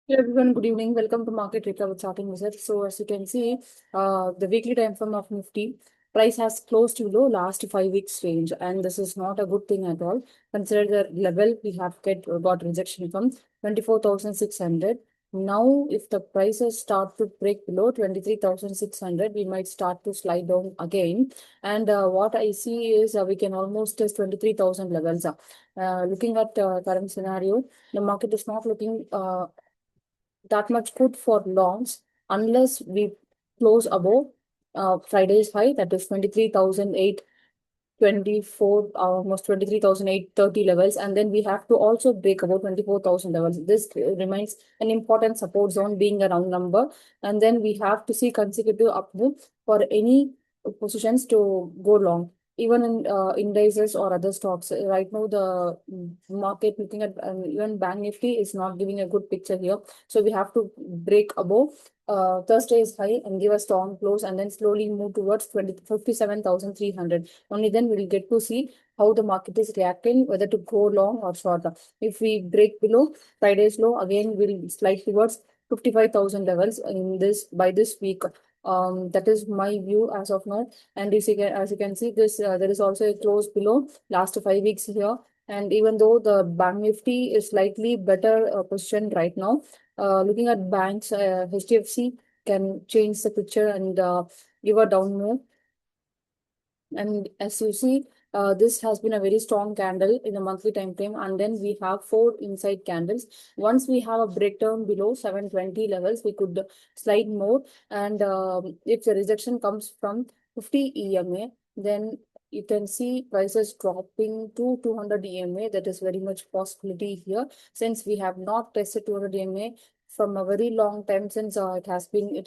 Hello everyone, good evening. Welcome to Market Reply with Starting Wizard. So as you can see, the weekly time frame of Nifty price has closed below last 5 weeks range, and this is not a good thing at all. Consider the level we have got rejection from 24,600. Now, if the prices start to break below 23,600, we might start to slide down again. And what I see is we can almost test 23,000 levels. Looking at current scenario, the market is not looking that much good for longs unless we close above Friday's high, that is 23,824, almost 23,830 levels, and then we have to also break about 24,000 levels. This remains an important support zone, being a round number, and then we have to see consecutive up move for any positions to go long. Even in indices or other stocks, right now the market looking at even Bank Nifty is not giving a good picture here. So we have to break above Thursday's high and give a strong close, and then slowly move towards 57,300. Only then we'll get to see how the market is reacting, whether to go long or short. If we break below Friday's low, again we'll slide towards 55,000 levels in this by this week. That is my view as of now. And as you can see, this there is also a close below last 5 weeks here. And even though the Bank Nifty is slightly better positioned right now, looking at banks, HDFC can change the picture and give a down move. And as you see, this has been a very strong candle in a monthly time frame, and then we have four inside candles. Once we have a breakdown below 720 levels, we could slide more. And if the rejection comes from 50 EMA, then you can see prices dropping to 200 EMA. That is very much possibility here, since we have not tested 200 EMA from a very long time, since it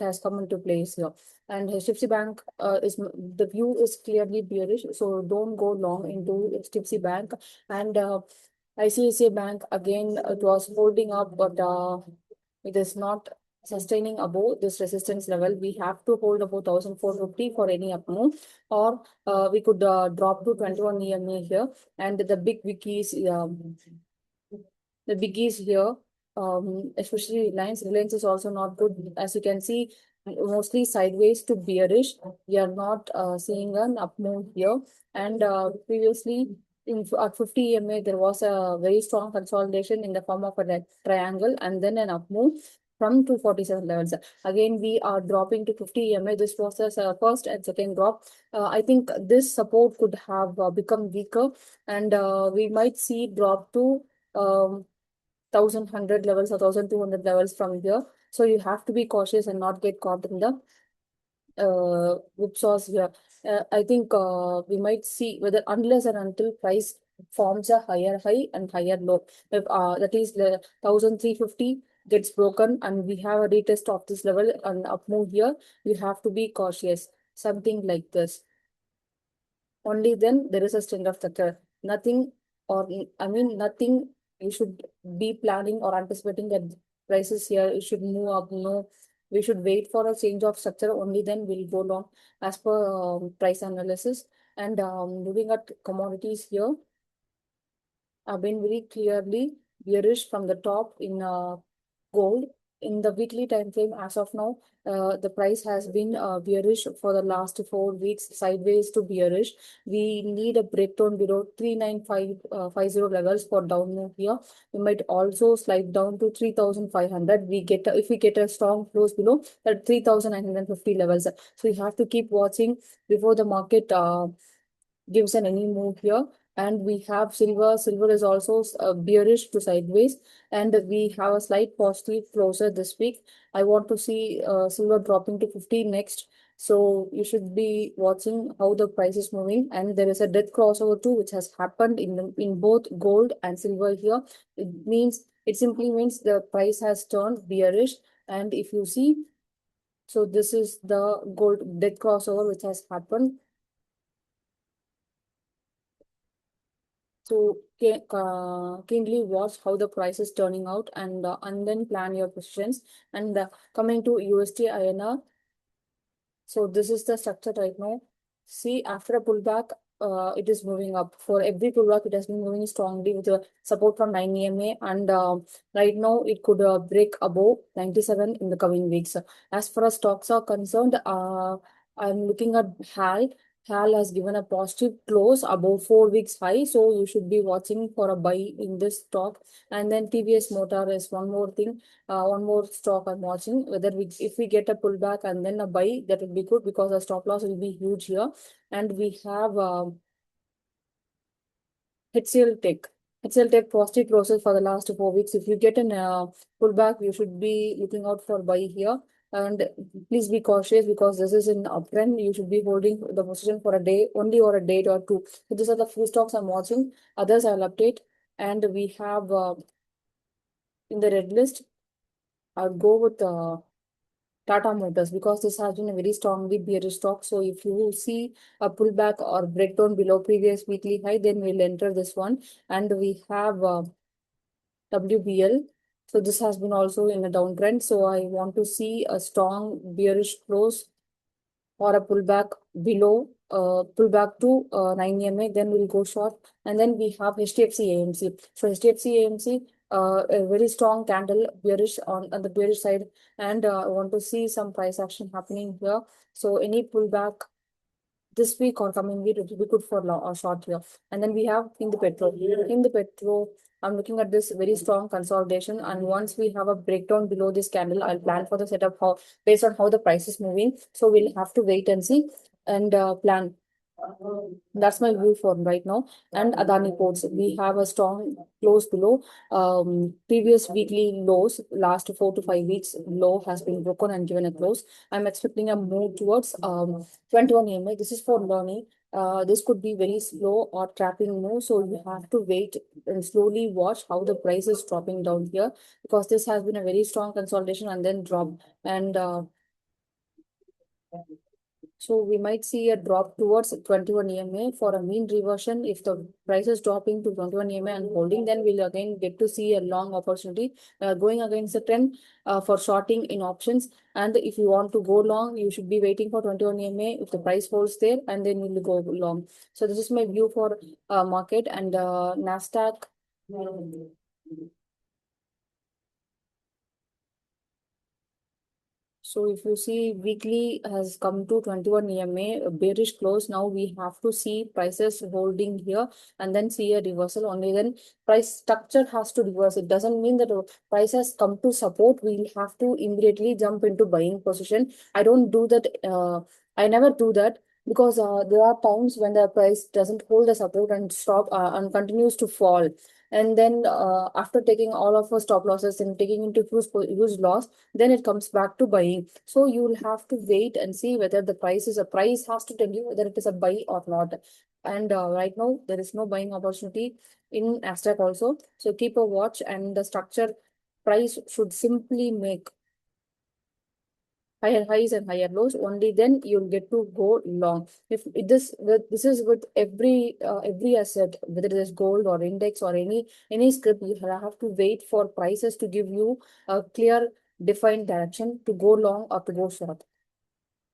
has come into place here. And HDFC Bank is the view is clearly bearish, so don't go long into HDFC Bank. And ICICI Bank, again, it was holding up, but it is not sustaining above this resistance level. We have to hold about 1,450 for any up move, or we could drop to 21 EMA here. And the biggies here, especially Reliance is also not good. As you can see, mostly sideways to bearish. We are not seeing an up move here. And previously, at 50 EMA, there was a very strong consolidation in the form of a red triangle and then an up move from 247 levels. Again, we are dropping to 50 EMA. This was the first and second drop. I think this support could have become weaker, and we might see drop to 1,100 levels or 1,200 levels from here. So you have to be cautious and not get caught in the whipsaws here. I think we might see whether unless and until price forms a higher high and higher low. If that is the 1,350 gets broken and we have a retest of this level and up move here, you have to be cautious. Something like this. Only then there is a strength of structure. Nothing, or nothing you should be planning or anticipating that prices here it should move up. No, we should wait for a change of structure. Only then we'll go long as per price analysis. And looking at commodities here, have been very clearly bearish from the top in gold. In the weekly time frame, as of now, the price has been bearish for the last 4 weeks, sideways to bearish. We need a breakdown below 39550 levels for down move here. We might also slide down to 3,500. If we get a strong close below that 3,950 levels. So you have to keep watching before the market gives an any move here. And we have silver is also bearish to sideways, and we have a slight positive closer this week. I want to see silver dropping to 50 next, so you should be watching how the price is moving. And there is a death crossover too, which has happened in both gold and silver here. It simply means the price has turned bearish. And if you see, so this is the gold death crossover which has happened. So keenly watch how the price is turning out, and then plan your positions. And coming to USD INR, so this is the structure right now. See, after a pullback, it is moving up. For every pullback, it has been moving strongly with a support from 9 EMA, and right now it could break above 97 in the coming weeks. As far as stocks are concerned, I'm looking at HAL. HAL has given a positive close above 4 weeks high, so you should be watching for a buy in this stock. And then TVS Motor is one more thing, one more stock I'm watching. Whether if we get a pullback and then a buy, that would be good because the stop loss will be huge here. And we have HCL Tech. HCL Tech positive process for the last 4 weeks. If you get an pullback, you should be looking out for buy here. And please be cautious because this is an uptrend. You should be holding the position for a day, only or a day or two. So these are the few stocks I'm watching. Others I'll update. And we have in the red list, I'll go with Tata Motors because this has been a very strongly bearish stock. So if you see a pullback or breakdown below previous weekly high, then we'll enter this one. And we have WBL. So this has been also in a downtrend. So I want to see a strong bearish close or a pullback below, pullback to 9 EMA, then we'll go short. And then we have HDFC AMC. So HDFC AMC, a very strong candle bearish on the bearish side, and I want to see some price action happening here. So any pullback this week or coming week, it will be good for long or short here. And then we have in the Petro. In the Petro, I'm looking at this very strong consolidation. And once we have a breakdown below this candle, I'll plan for the setup how based on how the price is moving. So we'll have to wait and see and plan. That's my view for right now. And Adani Ports, we have a strong close below previous weekly lows. Last 4 to 5 weeks low has been broken and given a close. I'm expecting a move towards 21 EMA. This is for learning. This could be very slow or trapping move, so you have to wait and slowly watch how the price is dropping down here, because this has been a very strong consolidation and then drop. And so we might see a drop towards 21 EMA for a mean reversion. If the price is dropping to 21 EMA and holding, then we'll again get to see a long opportunity going against the trend for shorting in options. And if you want to go long, you should be waiting for 21 EMA if the price holds there, and then you'll go long. So this is my view for market and Nasdaq. So if you see weekly has come to 21 EMA, a bearish close. Now we have to see prices holding here and then see a reversal. Only then price structure has to reverse. It doesn't mean that price has come to support. We'll have to immediately jump into buying position. I don't do that. I never do that because there are times when the price doesn't hold the support and stop and continues to fall. And then after taking all of our stop losses and taking into huge loss, then it comes back to buying. So you will have to wait and see whether the price has to tell you whether it is a buy or not. And right now there is no buying opportunity in Nasdaq also. So keep a watch, and the structure price should simply make higher highs and higher lows. Only then you'll get to go long. If this is with every asset, whether it is gold or index or any script, you have to wait for prices to give you a clear defined direction to go long or to go short.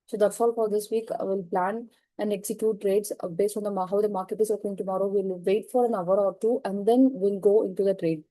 So that's all for this week. I will plan and execute trades based on how the market is opening tomorrow. We'll wait for an hour or two and then we'll go into the trade.